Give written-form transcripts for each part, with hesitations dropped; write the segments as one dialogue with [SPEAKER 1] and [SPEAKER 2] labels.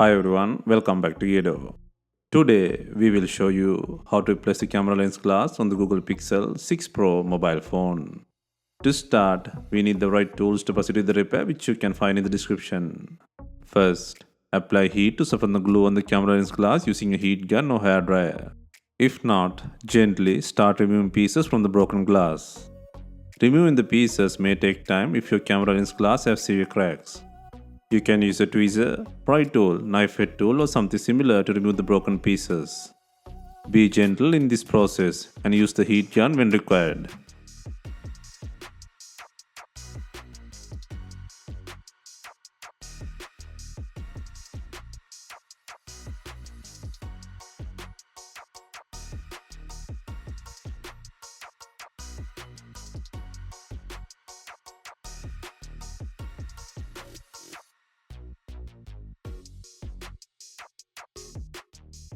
[SPEAKER 1] Hi everyone, welcome back to DYOR. Today we will show you how to replace the camera lens glass on the Google Pixel 6 Pro mobile phone. To start, we need the right tools to proceed with the repair, which you can find in the description. First, apply heat to soften the glue on the camera lens glass using a heat gun or hair dryer. If not, gently start removing pieces from the broken glass. Removing the pieces may take time if your camera lens glass has severe cracks. You can use a tweezer, pry tool, knife head tool or something similar to remove the broken pieces. Be gentle in this process and use the heat gun when required.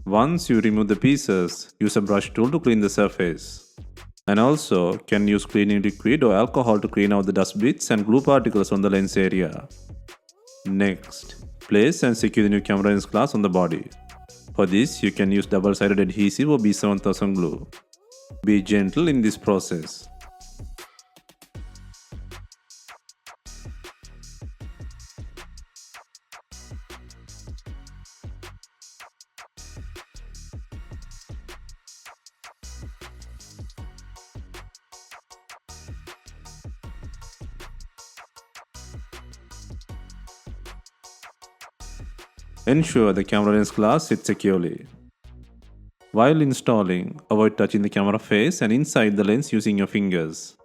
[SPEAKER 1] Once you remove the pieces, use a brush tool to clean the surface. And also can use cleaning liquid or alcohol to clean out the dust bits and glue particles on the lens area. Next, place and secure the new camera lens glass on the body. For this, you can use double-sided adhesive or B7000 glue. Be gentle in this process. Ensure the camera lens glass sits securely. While installing, avoid touching the camera face and inside the lens using your fingers.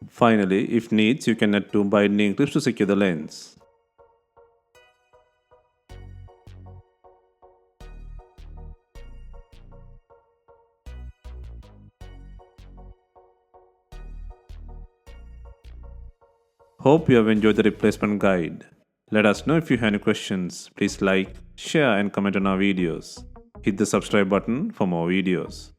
[SPEAKER 1] Finally, if needs, you can add 2 binding clips to secure the lens. Hope you have enjoyed the replacement guide. Let us know if you have any questions. Please like, share and comment on our videos. Hit the subscribe button for more videos.